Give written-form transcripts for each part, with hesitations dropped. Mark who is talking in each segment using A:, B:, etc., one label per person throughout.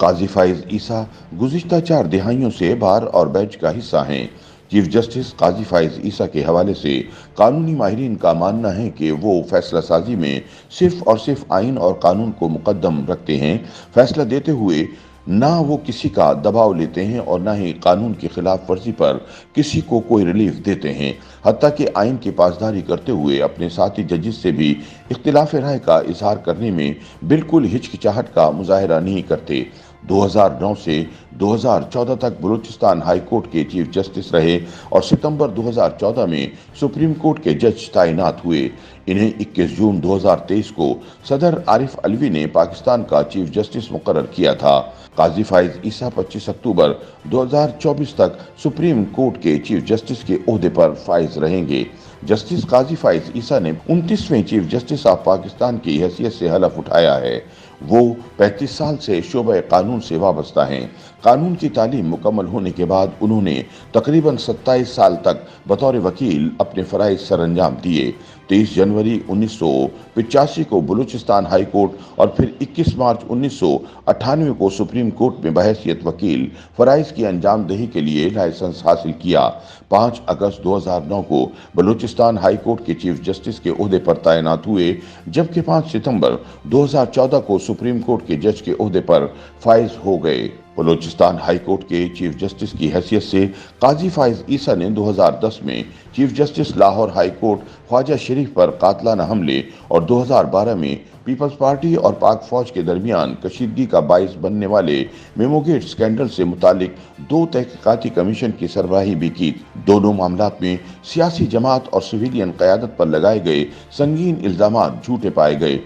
A: قاضی فائز عیسیٰ گزشتہ 4 دہائیوں سے بار اور بینچ کا حصہ ہیں۔ چیف جسٹس قاضی فائز عیسیٰ کے حوالے سے قانونی ماہرین کا ماننا ہے کہ وہ فیصلہ سازی میں صرف اور صرف آئین اور قانون کو مقدم رکھتے ہیں، فیصلہ دیتے ہوئے نہ وہ کسی کا دباؤ لیتے ہیں اور نہ ہی قانون کی خلاف ورزی پر کسی کو کوئی ریلیف دیتے ہیں، حتیٰ کہ آئین کی پاسداری کرتے ہوئے اپنے ساتھی ججز سے بھی اختلاف رائے کا اظہار کرنے میں بالکل ہچکچاہٹ کا مظاہرہ نہیں کرتے۔ 2009 سے 2014 تک بلوچستان ہائی کورٹ کے چیف جسٹس رہے اور ستمبر 2014 میں سپریم کورٹ کے جج تعینات ہوئے۔ انہیں 21 جون 2023 کو صدر عارف علوی نے پاکستان کا چیف جسٹس مقرر کیا تھا۔ قاضی فائز عیسیٰ 25 اکتوبر 2024 تک سپریم کورٹ کے چیف جسٹس کے عہدے پر فائز رہیں گے۔ جسٹس قاضی فائز عیسیٰ نے 29ویں چیف جسٹس آف پاکستان کی حیثیت سے حلف اٹھایا ہے۔ وہ 35 سال سے شعبہ قانون سے وابستہ ہیں۔ قانون کی تعلیم مکمل ہونے کے بعد انہوں نے تقریباً 27 سال تک بطور وکیل اپنے فرائض سر انجام دیے۔ 23 جنوری 1985 کو بلوچستان ہائی کورٹ اور پھر 21 مارچ 1998 کو سپریم کورٹ میں بحیثیت وکیل فرائض کی انجام دہی کے لیے لائسنس حاصل کیا۔ 5 اگست 2009 کو بلوچستان ہائی کورٹ کے چیف جسٹس کے عہدے پر تعینات ہوئے، جبکہ 5 ستمبر 2014 کو سپریم کورٹ کے جج کے عہدے پر فائز ہو گئے۔ بلوچستان ہائی کورٹ کے چیف جسٹس کی حیثیت سے قاضی فائز عیسیٰ نے 2010 میں chief justice Lahore high court Khawaja Sharif پر قاتلانہ حملے اور 2012 میں پیپلز پارٹی اور پاک فوج کے درمیان کشیدگی کا باعث بننے والے میمو گیٹ سکینڈل سے متعلق 2 تحقیقاتی کمیشن کی سربراہی بھی کی۔ دونوں معاملات میں سیاسی جماعت اور سویلین قیادت پر لگائے گئے سنگین الزامات جھوٹے پائے گئے۔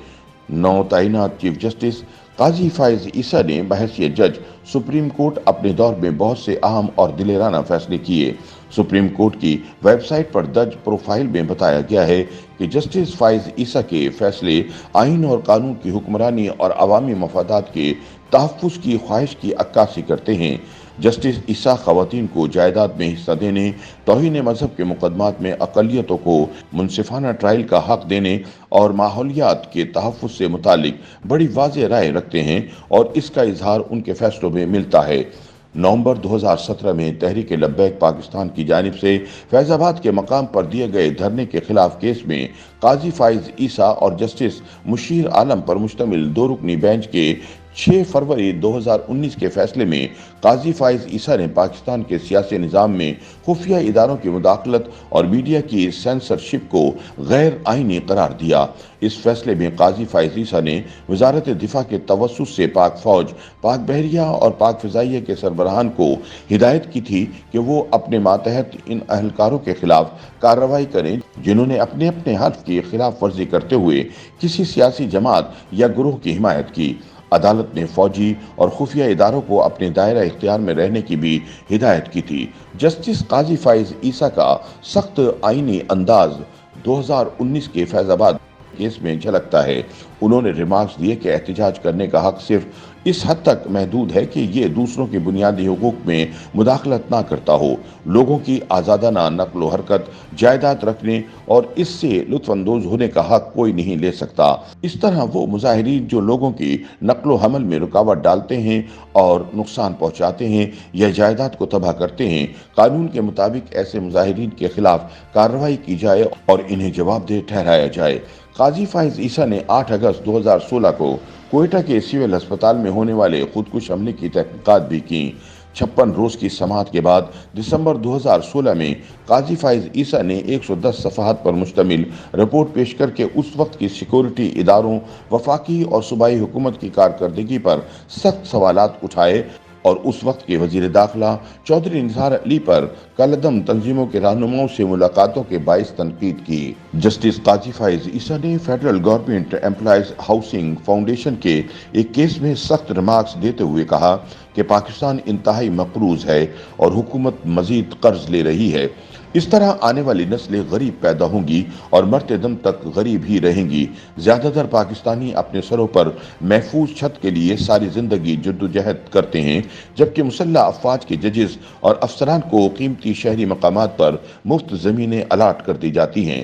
A: نو تعینات چیف جسٹس قاضی فائز عیسیٰ نے بحیثیت جج سپریم کورٹ اپنے دور میں بہت سے اہم اور دلیرانہ فیصلے کیے۔ سپریم کورٹ کی ویب سائٹ پر درج پروفائل میں بتایا گیا ہے کہ جسٹس فائز عیسیٰ کے فیصلے آئین اور قانون کی حکمرانی اور عوامی مفادات کے تحفظ کی خواہش کی عکاسی کرتے ہیں۔ جسٹس عیسیٰ خواتین کو جائیداد میں حصہ دینے، توہین مذہب کے مقدمات میں اقلیتوں کو منصفانہ ٹرائل کا حق دینے اور ماحولیات کے تحفظ سے متعلق بڑی واضح رائے رکھتے ہیں اور اس کا اظہار ان کے فیصلوں میں ملتا ہے۔ نومبر 2017 میں تحریک لبیک پاکستان کی جانب سے فیض آباد کے مقام پر دیے گئے دھرنے کے خلاف کیس میں قاضی فائز عیسیٰ اور جسٹس مشیر عالم پر مشتمل 2 رکنی بینچ کے 6 فروری 2019 کے فیصلے میں قاضی فائز عیسیٰ نے پاکستان کے سیاسی نظام میں خفیہ اداروں کی مداخلت اور میڈیا کی سینسرشپ کو غیر آئینی قرار دیا۔ اس فیصلے میں قاضی فائز عیسیٰ نے وزارت دفاع کے توسط سے پاک فوج، پاک بحریہ اور پاک فضائیہ کے سربراہان کو ہدایت کی تھی کہ وہ اپنے ماتحت ان اہلکاروں کے خلاف کارروائی کریں جنہوں نے اپنے حلف کی خلاف ورزی کرتے ہوئے کسی سیاسی جماعت یا گروہ کی حمایت کی۔ عدالت نے فوجی اور خفیہ اداروں کو اپنے دائرہ اختیار میں رہنے کی بھی ہدایت کی تھی۔ جسٹس قاضی فائز عیسیٰ کا سخت آئینی انداز 2019 کے فیض آباد کیس میں جھلکتا ہے۔ انہوں نے ریمارکس دیے کہ احتجاج کرنے کا حق صرف اس حد تک محدود ہے کہ یہ دوسروں کے بنیادی حقوق میں مداخلت نہ کرتا ہو۔ لوگوں کی آزادانہ نقل و حرکت، جائیداد رکھنے اور اس سے لطف اندوز ہونے کا حق کوئی نہیں لے سکتا۔ اس طرح وہ مظاہرین جو لوگوں کی نقل و حمل میں رکاوٹ ڈالتے ہیں اور نقصان پہنچاتے ہیں یا جائیداد کو تباہ کرتے ہیں، قانون کے مطابق ایسے مظاہرین کے خلاف کارروائی کی جائے اور انہیں جواب دہ ٹھہرایا جائے۔ قاضی فائز عیسیٰ نے 8 اگست 2016 کو کوئٹہ کے سول ہسپتال میں ہونے والے خودکش حملے کی تحقیقات بھی کیں۔ 56 روز کی سماعت کے بعد دسمبر 2016 میں قاضی فائز عیسیٰ نے 110 صفحات پر مشتمل رپورٹ پیش کر کے اس وقت کی سیکورٹی اداروں، وفاقی اور صوبائی حکومت کی کارکردگی پر سخت سوالات اٹھائے اور اس وقت کے وزیر داخلہ چودھری نثار علی پر کالعدم تنظیموں کے رہنماؤں سے ملاقاتوں کے باعث تنقید کی۔ جسٹس قاضی فائز عیسیٰ نے federal government employees housing foundation کے ایک کیس میں سخت ریمارکس دیتے ہوئے کہا کہ پاکستان انتہائی مقروض ہے اور حکومت مزید قرض لے رہی ہے۔ اس طرح آنے والی نسلیں غریب پیدا ہوں گی اور مرتے دم تک غریب ہی رہیں گی۔ زیادہ تر پاکستانی اپنے سروں پر محفوظ چھت کے لیے ساری زندگی جدوجہد کرتے ہیں، جبکہ مسلح افواج کے ججز اور افسران کو قیمتی شہری مقامات پر مفت زمینیں الاٹ کر دی جاتی ہیں۔